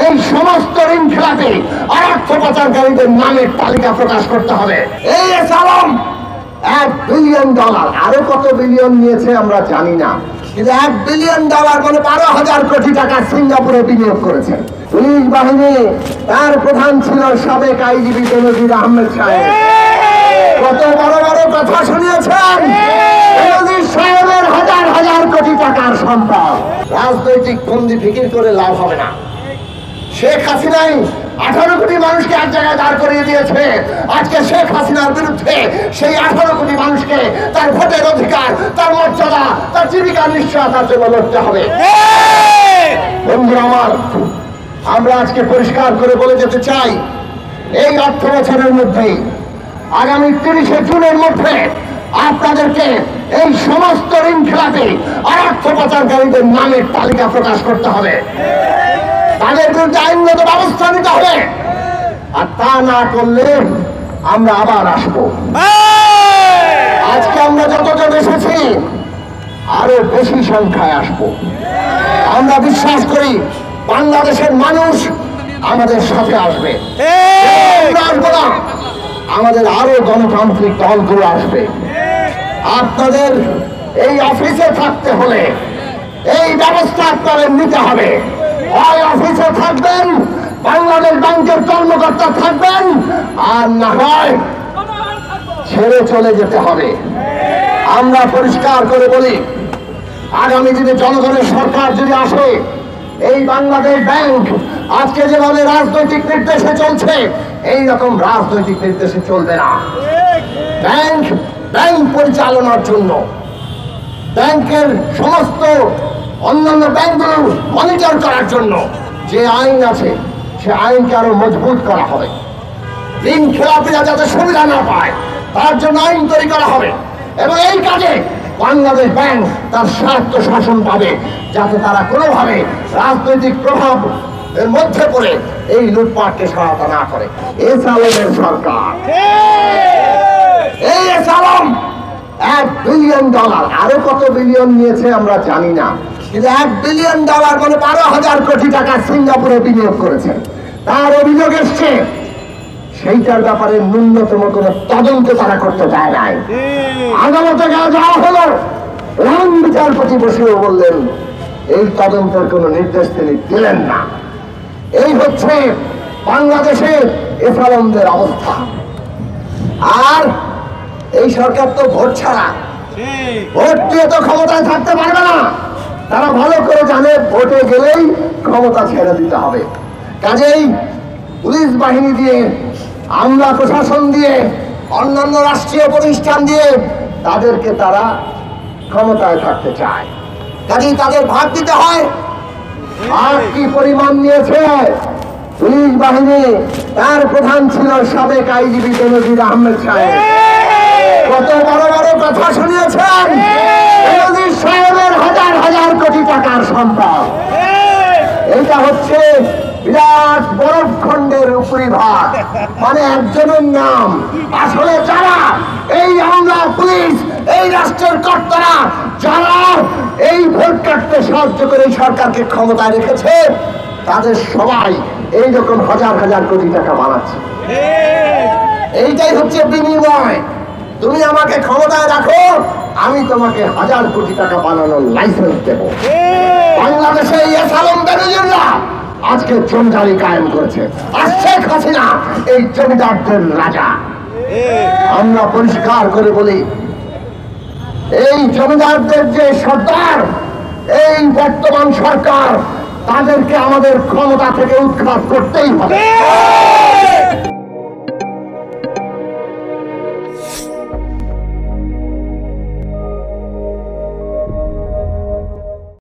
এই সমস্ত ঋণ খেলাপি আর অর্থ পাচারকারীদের নামের তালিকা প্রকাশ করতে হবে। এই এসালাম $1 বিলিয়ন, আরো কত বিলিয়ন নিয়েছে আমরা জানি না, কিন্তু $1 বিলিয়ন মানে 12,000 কোটি টাকা সিঙ্গাপুরে বিনিয়োগ করেছে। পুলিশ বাহিনী তার প্রধান ছিল সাবেক আইজিপি বেনজির আহমেদ সাহেব। কত বড় বড় কথা শুনিয়েছেন। বেনজির সাহেবের হাজার হাজার কোটি টাকার সম্পদ। রাজনৈতিক বন্দি ফিকির করে লাভ হবে না। শেখ হাসিনাই 18 কোটি মানুষকে এক জায়গায় দাঁড় করিয়ে দিয়েছে। আজকে শেখ হাসিনার বিরুদ্ধে সেই 18 কোটি মানুষকে তার ভোটের অধিকার, তার মর্যাদা, তার জীবিকার নিশ্চয়তার জন্য লড়তে হবে। বন্ধুরা আমার, আমরা আজকে পরিষ্কার করে বলে যেতে চাই, এই অর্থ বছরের মধ্যেই আগামী 30শে জুনের মধ্যে আপনাদেরকে এই সমস্ত ঋণ খেলাপি আর অর্থ পাচারকারীদের নামের তালিকা প্রকাশ করতে হবে। তাদের বিরুদ্ধে আইনগত ব্যবস্থা নিতে হবে। আর তা না করলে আমরা আবার আসবো। আজকে আমরা যতজন এসেছি আরো বেশি সংখ্যায় আসবো। আমরা বিশ্বাস করি বাংলাদেশের মানুষ আমাদের সাথে আসবে। আমাদের আরো গণতান্ত্রিক দলগুলো আসবে। আপনাদের এই অফিসে থাকতে হলে এই ব্যবস্থা আপনাদের নিতে হবে। হয় অফিসে থাকবেন, বাংলাদেশ ব্যাংকের কর্মকর্তা থাকবেন, আর না হয় ছেড়ে চলে যেতে হবে। আমরা পরিষ্কার করে বলি, আগামী দিনে জনগণের সরকার যদি আসে, এই বাংলাদেশ ব্যাংক আজকে যেভাবে রাজনৈতিক নির্দেশে চলছে, এই রকম রাজনৈতিক নির্দেশে চলবে না। ব্যাংক পরিচালনার জন্য ব্যাংকের সমস্ত অন্যান্য ব্যাংকগুলো মনিটর করার জন্য যে আইন আছে, সে আইনকে আরো মজবুত করা হবে। ঋণ খেলাপিরা যাতে সুবিধা না পায় তার জন্য আইন তৈরি করা হবে। এবং এই কাজে বাংলাদেশ ব্যাংক তার স্বার্থ শাসন পাবে, যাতে তারা কোনোভাবে রাজনৈতিক প্রভাব এর মধ্যে পড়ে এই লুটপাটকে সহায়তা না করে। এসালামের সরকার, এই এসালাম $1 বিলিয়ন, আরো কত বিলিয়ন নিয়েছে আমরা জানি না, কিন্তু $1 বিলিয়ন মানে 12,000 কোটি টাকা সিঙ্গাপুরে বিনিয়োগ করেছে। তার অভিযোগ এসছে, সেইটার ব্যাপারে ন্যূনতম কোন তদন্ত তারা করতে চায় নাই। আদালতে যাওয়া হলো, প্রধান বিচারপতি বসেও বললেন এই তদন্তের কোন নির্দেশ তিনি দিলেন না। এই হচ্ছে বাংলাদেশের এসালামদের অবস্থা। আর এই সরকার তো ভোট ছাড়া, ভোট দিয়ে তো ক্ষমতায় থাকতে পারবে না। তারা ভালো করে জানে ভোটে গেলেই ক্ষমতা ছেড়ে দিতে হবে। কাজেই পুলিশ বাহিনী দিয়ে, আমলা প্রশাসন দিয়ে, অন্যান্য রাষ্ট্রীয় প্রতিষ্ঠান দিয়ে তাদেরকে তারা ক্ষমতায় থাকতে চায়। কাজেই তাদের ভাগ দিতে হয়। আর কি পরিমাণ নিয়েছে পুলিশ বাহিনী? তার প্রধান ছিল সাবেক আইজিপি বেনজির আহমেদ সাহেব। কত বড় বড় কথা শুনিয়েছেন। বেনজির সাহেবের হাজার হাজার কোটি টাকার সম্পদ। এটা হচ্ছে বিরাট বরফ খণ্ডের উপরিভাগ, মানে একজনের নাম। আসলে যারা এই আমলা, পুলিশ, এই রাষ্ট্রের কর্তারা যারা এই ভোট কাটতে সাহায্য করে এই সরকারকে ক্ষমতায় রেখেছে, তাদের সবাই এইরকম হাজার হাজার কোটি টাকা বানাচ্ছে। এইটাই হচ্ছে বিনিময়। তুমি আমাকে ক্ষমতায় রাখো, আমি তোমাকে হাজার কোটি টাকা বানানোর লাইসেন্স দেব। বাংলাদেশে এই এসালাম বেনজিররা আজকে জমিদারি কায়েম করেছে। আর শেখ হাসিনা এই জমিদারদের রাজা। আমরা পরিষ্কার করে বলি, এই জমিদারদের যে সরকার, এই বর্তমান সরকার, তাদেরকে আমাদের ক্ষমতা থেকে উৎখাত করতেই হবে।